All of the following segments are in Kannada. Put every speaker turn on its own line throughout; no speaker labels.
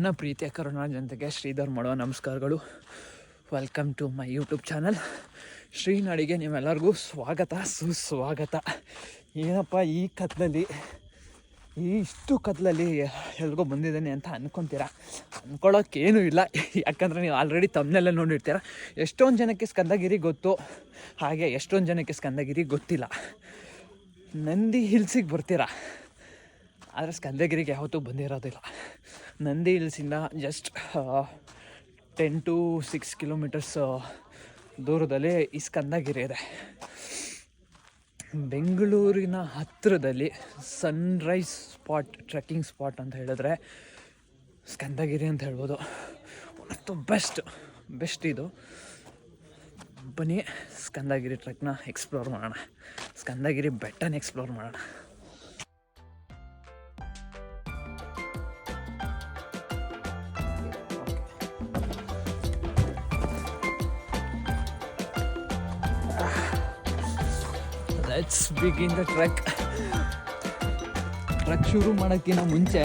ನನ್ನ ಪ್ರೀತಿಯ ಕರುಣಾ ಜನತೆಗೆ ಶ್ರೀಧರ್ ಮಾಡೋ ನಮಸ್ಕಾರಗಳು. Welcome to my YouTube channel ಶ್ರೀನಾಡಿಗೆ ನೀವೆಲ್ಲರಿಗೂ ಸ್ವಾಗತ ಸುಸ್ವಾಗತ. ಏನಪ್ಪ ಈ ಕತ್ಲಲ್ಲಿ ಇಷ್ಟು ಕತ್ಲಲ್ಲಿ ಎಲ್ಗೋ ಬಂದಿದ್ದೇನೆ ಅಂತ ಅಂದ್ಕೊತೀರಾ? ಅಂದ್ಕೊಳ್ಳೋಕ್ಕೇನೂ ಇಲ್ಲ, ಯಾಕಂದರೆ ನೀವು ಆಲ್ರೆಡಿ ತಮ್ಮನೆಲ್ಲ ನೋಡಿರ್ತೀರ. ಎಷ್ಟೊಂದು ಜನಕ್ಕೆ ಸ್ಕಂದಗಿರಿ ಗೊತ್ತು, ಹಾಗೆ ಎಷ್ಟೊಂದು ಜನಕ್ಕೆ ಸ್ಕಂದಗಿರಿ ಗೊತ್ತಿಲ್ಲ. ನಂದಿ ಹಿಲ್ಸಿಗೆ ಬರ್ತೀರಾ, ಆದರೆ ಸ್ಕಂದಗಿರಿಗೆ ಯಾವತ್ತೂ ಬಂದಿರೋದಿಲ್ಲ. ನಂದಿ ಹಿಲ್ಸಿಂದ ಜಸ್ಟ್ 10 to 6 ಕಿಲೋಮೀಟರ್ಸ್ ದೂರದಲ್ಲಿ ಈ ಸ್ಕಂದಗಿರಿ ಇದೆ. ಬೆಂಗಳೂರಿನ ಹತ್ತಿರದಲ್ಲಿ ಸನ್ರೈಸ್ ಸ್ಪಾಟ್, ಟ್ರೆಕ್ಕಿಂಗ್ ಸ್ಪಾಟ್ ಅಂತ ಹೇಳಿದ್ರೆ ಸ್ಕಂದಗಿರಿ ಅಂತ ಹೇಳ್ಬೋದು. ಒನ್ ಆಫ್ ದ ಬೆಸ್ಟ್ ಇದು. ಬನ್ನಿ ಸ್ಕಂದಗಿರಿ ಟ್ರೆಕ್ನ ಎಕ್ಸ್ಪ್ಲೋರ್ ಮಾಡೋಣ, ಸ್ಕಂದಗಿರಿ ಬೆಟ್ಟನ ಎಕ್ಸ್ಪ್ಲೋರ್ ಮಾಡೋಣ. ಲೆಟ್ಸ್ ಬಿಗಿನ್ ದ ಟ್ರೆಕ್ ಶುರು ಮಾಡೋಕ್ಕಿಂತ ಮುಂಚೆ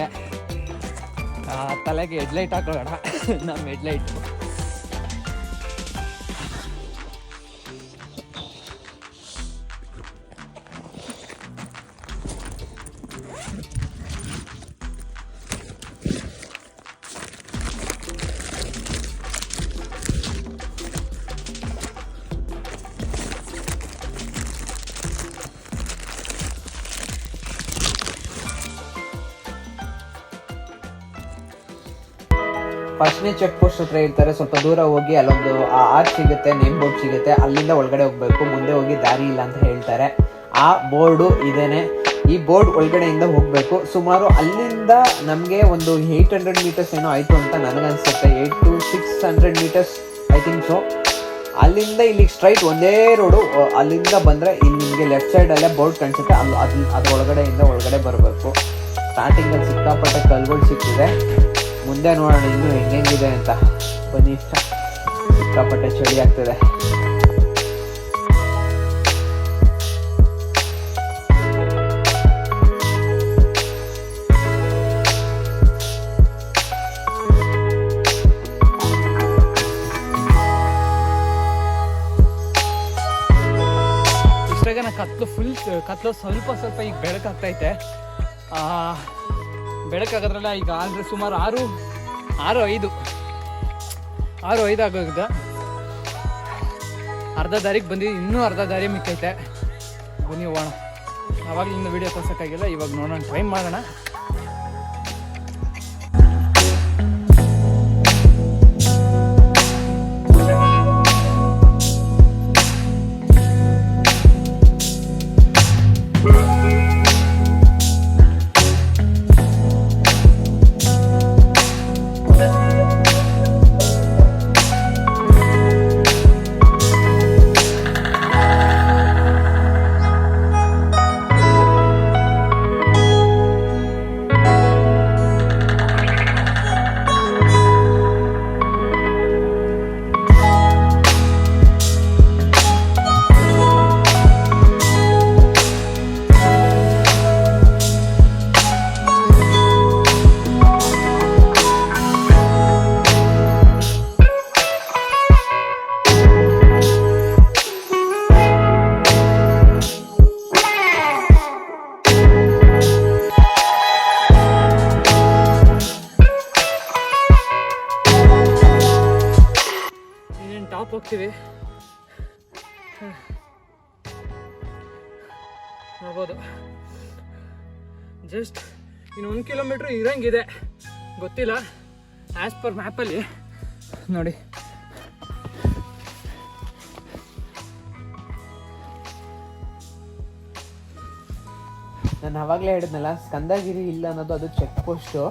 ತಲೆಗೆ ಹೆಡ್ಲೈಟ್ ಹಾಕೊಳ್ಳೋಣ. ನಮ್ಮ ಹೆಡ್ಲೈಟು
ಫಸ್ಟ್ನೇ ಚೆಕ್ ಪೋಸ್ಟ್ ಹತ್ರ ಇರ್ತಾರೆ. ಸ್ವಲ್ಪ ದೂರ ಹೋಗಿ ಅಲ್ಲೊಂದು ಆರ್ಚ್ ಸಿಗುತ್ತೆ, ನೇಮ್ ಬೋರ್ಡ್ ಸಿಗುತ್ತೆ, ಅಲ್ಲಿಂದ ಒಳಗಡೆ ಹೋಗ್ಬೇಕು. ಮುಂದೆ ಹೋಗಿ ದಾರಿ ಇಲ್ಲ ಅಂತ ಹೇಳ್ತಾರೆ. ಆ ಬೋರ್ಡು ಇದೇನೆ. ಈ ಬೋರ್ಡ್ ಒಳಗಡೆಯಿಂದ ಹೋಗಬೇಕು. ಸುಮಾರು ಅಲ್ಲಿಂದ ನಮಗೆ ಒಂದು 800 ಮೀಟರ್ಸ್ ಏನೋ ಆಯಿತು ಅಂತ ನನಗನ್ಸುತ್ತೆ. 8 to 600 metres I think so. ಅಲ್ಲಿಂದ ಇಲ್ಲಿಗೆ ಸ್ಟ್ರೈಟ್ ಒಂದೇ ರೋಡು. ಅಲ್ಲಿಂದ ಬಂದರೆ ಇಲ್ಲಿ ನಿಮಗೆ ಲೆಫ್ಟ್ ಸೈಡಲ್ಲೇ ಬೋರ್ಡ್ ಕಾಣಿಸುತ್ತೆ, ಅದ್ರ ಒಳಗಡೆ ಬರಬೇಕು. ಸ್ಟಾರ್ಟಿಂಗಲ್ಲಿ ಸಿಕ್ಕಾಪಟ್ಟೆ ಕಲ್ಗಳು ಸಿಕ್ಕಿದೆ. ಮುಂದೆ ನೋಡೋಣ ಇನ್ನೂ ಹೆಂಗಿದೆ ಅಂತ. ಬನ್ನಿ, ಸಿಕ್ಕಾಪಟ್ಟೆ ಚಳಿ ಆಗ್ತದೆ.
ಇಷ್ಟಾಗ ಕತ್ಲು ಸ್ವಲ್ಪ ಈಗ ಬೆಳಕಾಗ್ತೈತೆ. ಬೆಳಕಾಗೋದ್ರಲ್ಲ ಈಗ ಅಂದರೆ ಸುಮಾರು 6:05 ಆಗೋಗಿದೆ. ಅರ್ಧ ದಾರಿಗೆ ಬಂದಿದ್ದು, ಇನ್ನೂ ಅರ್ಧ ದಾರಿ ಮಿಕ್ಕೈತೆ. ಬನ್ನಿ ಹೋಗೋಣ. ಆವಾಗಲೂ ಇನ್ನು ವೀಡಿಯೋ ತೋರ್ಸೋಕ್ಕಾಗಿಲ್ಲ, ಇವಾಗ ನೋಡೋಣ, ಟ್ರೈ ಮಾಡೋಣ. ಟಾಪ್ ಹೋಗ್ತೀವಿ, ನೋಡ್ಬೋದು. ಜಸ್ಟ್ ಇನ್ನು 1 ಕಿಲೋಮೀಟ್ರ್ ಇರಂಗಿದೆ, ಗೊತ್ತಿಲ್ಲ. ಆ್ಯಸ್ ಪರ್ ಮ್ಯಾಪಲ್ಲಿ ನೋಡಿ.
ನಾನು ಆವಾಗಲೇ ಹೇಳಿದ್ನಲ್ಲ, ಸ್ಕಂದಗಿರಿ ಇಲ್ಲ ಅನ್ನೋದು ಅದು check post.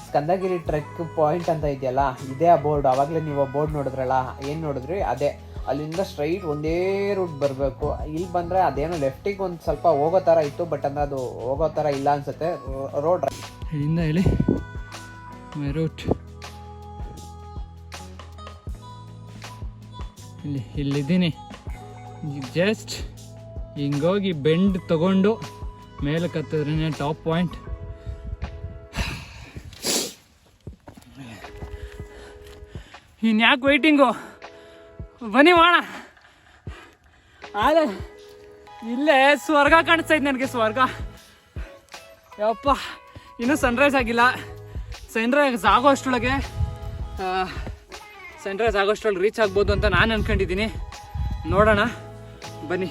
Skandagiri trek point ಅಂತ ಇದೆಯಲ್ಲ, ಇದೇ ಆ ಬೋರ್ಡ್. ಆವಾಗಲೇ ನೀವು ಆ ಬೋರ್ಡ್ ನೋಡಿದ್ರಲ್ಲ, ಏನು ನೋಡಿದ್ರಿ ಅದೇ. ಅಲ್ಲಿಂದ ಸ್ಟ್ರೈಟ್ ಒಂದೇ ರೂಟ್ ಬರಬೇಕು. ಇಲ್ಲಿ ಬಂದರೆ ಅದೇನೋ ಲೆಫ್ಟಿಗೆ ಒಂದು ಸ್ವಲ್ಪ ಹೋಗೋ ಥರ ಇತ್ತು, ಬಟ್ ಅಂದರೆ ಅದು ಹೋಗೋ ಥರ ಇಲ್ಲ ಅನಿಸುತ್ತೆ. ರೋಡ್
ಇಲ್ಲಿಂದ ಹೇಳಿ ಮೈ ರೂಟ್. ಇಲ್ಲಿದ್ದೀನಿ. ಜಸ್ಟ್ ಹಿಂಗೋಗಿ ಬೆಂಡ್ ತಗೊಂಡು ಮೇಲೆ ಕತ್ತಿದ್ರೇ ಟಾಪ್ ಪಾಯಿಂಟ್. ಇನ್ಯಾಕೆ ವೆಯ್ಟಿಂಗು, ಬನ್ನಿ ಮಾಡೋಣ. ಆದರೆ ಇಲ್ಲೇ ಸ್ವರ್ಗ ಕಾಣಿಸ್ತೈತೆ ನನಗೆ, ಸ್ವರ್ಗ. ಯಪ್ಪ, ಇನ್ನೂ ಸನ್ರೈಸ್ ಆಗಿಲ್ಲ. ಸನ್ರೈಸ್ ಆಗೋಷ್ಟೊಳಗೆ ರೀಚ್ ಆಗ್ಬೋದು ಅಂತ ನಾನು ಅನ್ಕೊಂಡಿದ್ದೀನಿ. ನೋಡೋಣ ಬನ್ನಿ.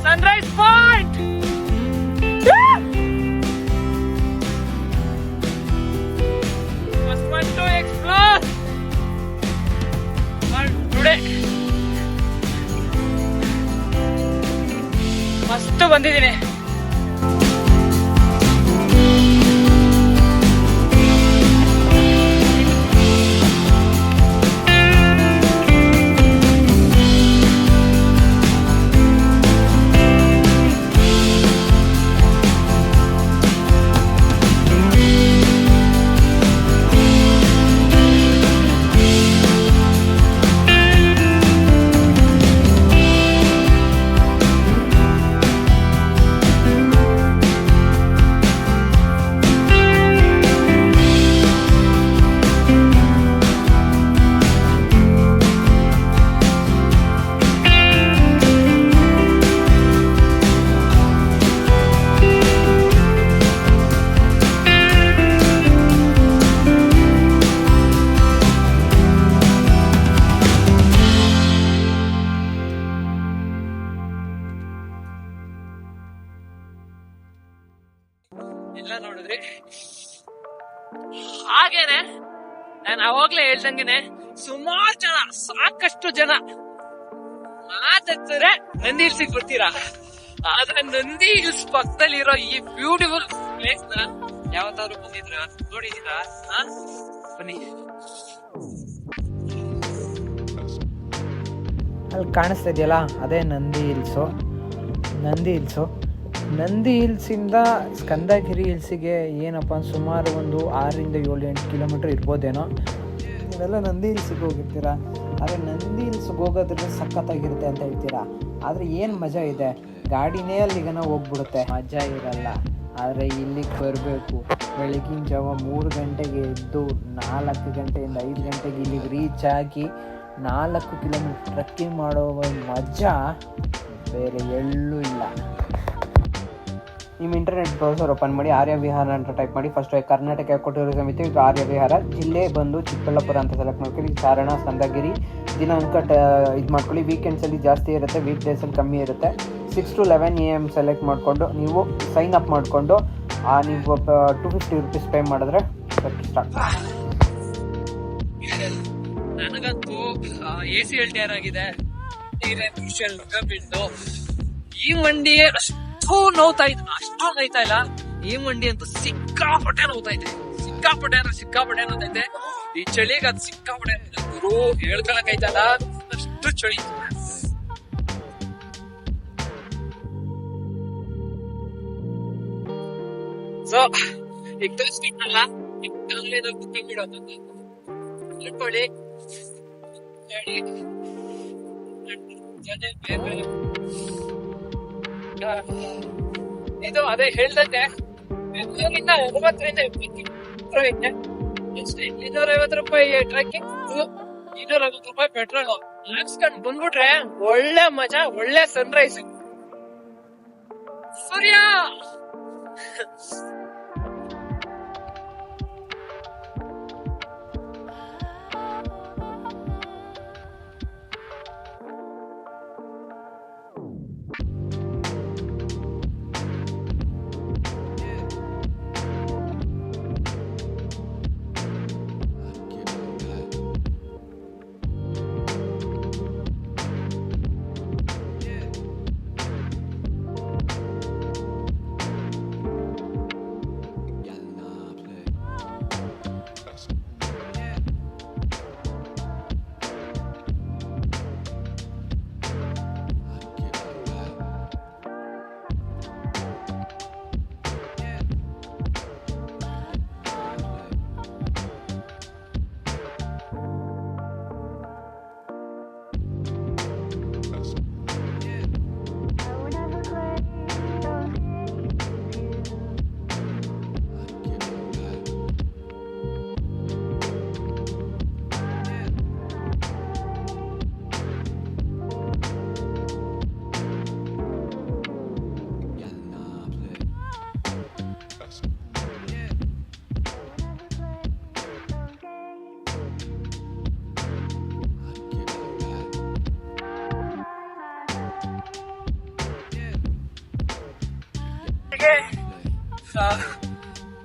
Sunrise Point! First one to explore today. ಮಸ್ತ್ ಬಂದಿದ್ದೀನಿ. ಎಲ್ಲ ನೋಡಿದ್ರಿ. ಹಾಗೇನೆ ನಾನು ಅವಾಗ್ಲೇ ಹೇಳ್ದಂಗೆನೆ ಸುಮಾರು ಜನ, ಸಾಕಷ್ಟು ಜನ ಮಾತಾಡ್ತಾರೆ ನಂದಿ ಹಿಲ್ಸಿಗೆ ಬರ್ತೀರಾ. ಆದ್ರೆ ನಂದಿ ಹಿಲ್ಸ್ ಪಕ್ಕದಲ್ಲಿ ಇರೋ ಈ ಬ್ಯೂಟಿಫುಲ್ ಪ್ಲೇಸ್ ನ ಯಾವತ್ತಾದ್ರೂ ಬಂದಿದ್ರ, ನೋಡಿದೀರಾ? ಬನ್ನಿ.
ಅಲ್ಲಿ ಕಾಣಿಸ್ತಾ ಇದೆಯಲ್ಲ, ಅದೇ ನಂದಿ ಹಿಲ್ಸು. ನಂದಿ ಹಿಲ್ಸಿಂದ ಸ್ಕಂದಗಿರಿ ಹಿಲ್ಸಿಗೆ ಏನಪ್ಪ ಸುಮಾರು ಒಂದು 6-7-8 ಕಿಲೋಮೀಟ್ರ್ ಇರ್ಬೋದೇನೋ. ನೀವೆಲ್ಲ ನಂದಿ ಹಿಲ್ಸಿಗೆ ಹೋಗಿರ್ತೀರಾ, ಆದರೆ ನಂದಿ ಹಿಲ್ಸ್ಗೆ ಹೋಗೋದ್ರಲ್ಲಿ ಸಖತ್ತಾಗಿರುತ್ತೆ ಅಂತ ಹೇಳ್ತೀರಾ. ಆದರೆ ಏನು ಮಜಾ ಇದೆ, ಗಾಡಿನೇ ಅಲ್ಲಿಗನ ಹೋಗ್ಬಿಡುತ್ತೆ, ಮಜಾ ಇರಲ್ಲ. ಆದರೆ ಇಲ್ಲಿಗೆ ಬರಬೇಕು, ಬೆಳಗಿನ ಜಾವ 3 ಗಂಟೆಗೆ ಎದ್ದು 4 ಗಂಟೆಯಿಂದ 5 ಗಂಟೆಗೆ ಇಲ್ಲಿಗೆ ರೀಚ್ ಆಗಿ 4 ಕಿಲೋಮೀಟ್ರ್ ಟ್ರೆಕ್ಕಿಂಗ್ ಮಾಡೋ ಮಜಾ ಬೇರೆ ಎಲ್ಲೂ ಇಲ್ಲ. ನಿಮ್ಮ ಇಂಟರ್ನೆಟ್ ಬ್ರೌಸರ್ ಓಪನ್ ಮಾಡಿ ಆರ್ಯ ವಿಹಾರ ಅಂತ ಟೈಪ್ ಮಾಡಿ. ಫಸ್ಟ್ ಕರ್ನಾಟಕ ಎಕೋ ಟೂರಿಸಂ ಇತ್ತು, ಈಗ ಆರ್ಯ ವಿಹಾರ. ಜಿಲ್ಲೆ ಬಂದು ಚಿಕ್ಕಬಳ್ಳಾಪುರ ಅಂತ ಸೆಲೆಕ್ಟ್ ಮಾಡ್ಕೊಳ್ಳಿ. ಚಾರಣ, ಸ್ಕಂದಗಿರಿ, ದಿನಾಂಕ ಇದು ಮಾಡ್ಕೊಳ್ಳಿ. ವೀಕೆಂಡ್ಸಲ್ಲಿ ಜಾಸ್ತಿ ಇರುತ್ತೆ, ವೀಕ್ ಡೇಸಲ್ಲಿ ಕಮ್ಮಿ ಇರುತ್ತೆ. 6 to 11 AM ಸೆಲೆಕ್ಟ್ ಮಾಡಿಕೊಂಡು ನೀವು ಸೈನ್ ಅಪ್ ಮಾಡಿಕೊಂಡು ನೀವು 250 ರೂಪೀಸ್ ಪೇ ಮಾಡಿದ್ರೆ ಸ್ಟಾರ್ಟ್.
ನನಗಂತೂ ACLTR ಆಗಿದೆ, ಈ ಮಂಡಿ ಅಷ್ಟು ನೋಯ್ತಾ ಇಲ್ಲ. ಈ ಮಂಡಿ ಅಂತೂ ಸಿಕ್ಕಾಪಟ್ಟೆ ನೋಯ್ತೈತೆ. ಈ ಚಳಿಗೆ ಅದು ಸಿಕ್ಕಾಪಟ್ಟೆ ಗುರು ಹೇಳ್ಕೊಳಕೈತಲ್ಲ, ಅಷ್ಟು ಚಳಿ. ಸೊ ಈಗ ತೋರಿಸ್ಬಿಟ್ಟಲ್ಲ, ಇಟ್ಕೊಳ್ಳಿ. ಇದು ಅದೇ ಹೇಳ್ದಂಗೆ ಬೆಂಗಳೂರಿಂದ 9ರಿಂದ 250 ರೂಪಾಯಿ ಟ್ರೆಕ್ಕಿಂಗ್, 250 ರೂಪಾಯಿ ಪೆಟ್ರೋಲ್ ಹಾಕ್ಸ್ಕೊಂಡ್ ಬಂದ್ಬಿಟ್ರೆ ಒಳ್ಳೆ ಮಜಾ, ಒಳ್ಳೆ ಸನ್ರೈಸ್. ಸೂರ್ಯ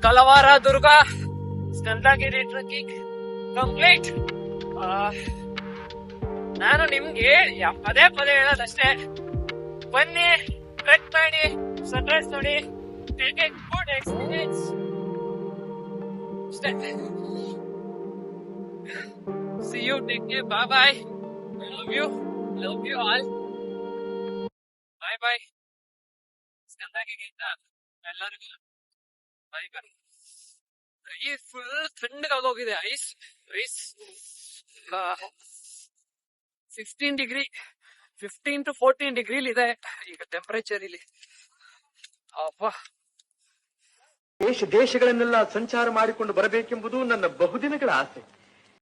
ಕಲವಾರ ದುರ್ಗ ಸ್ಕಂದಗಿರಿ ಟ್ರೆಕ್ಕಿಂಗ್ ಕಂಪ್ಲೀಟ್. ನಾನು ನಿಮ್ಗೆ ಪದೇ ಪದೇ ಹೇಳೋದಷ್ಟೇ, ಬನ್ನಿ, ಟ್ರೆಕ್ ಮಾಡಿ, ಸನ್ರೈಸ್ ನೋಡಿ, ಗುಡ್ ಎಕ್ಸ್ಪೀರಿಯನ್ಸ್ ಅಷ್ಟೇ. See you, take care, bye bye, love you all, bye bye. Skandagiri ಎಲ್ಲರಿಗೂ ಬೈ ಬೈ. ಈ ಫುಲ್ ತಣ್ಣಗಾಗೋಗಿದೆ, ಐಸ್ 15 to 14 ಡಿಗ್ರಿ ಇದೆ ಈಗ ಟೆಂಪರೇಚರ್ ಇಲ್ಲಿ. ಅಪ್ಪ,
ದೇಶಗಳನ್ನೆಲ್ಲ ಸಂಚಾರ ಮಾಡಿಕೊಂಡು ಬರಬೇಕೆಂಬುದು ನನ್ನ ಬಹುದಿನಗಳ ಆಸೆ.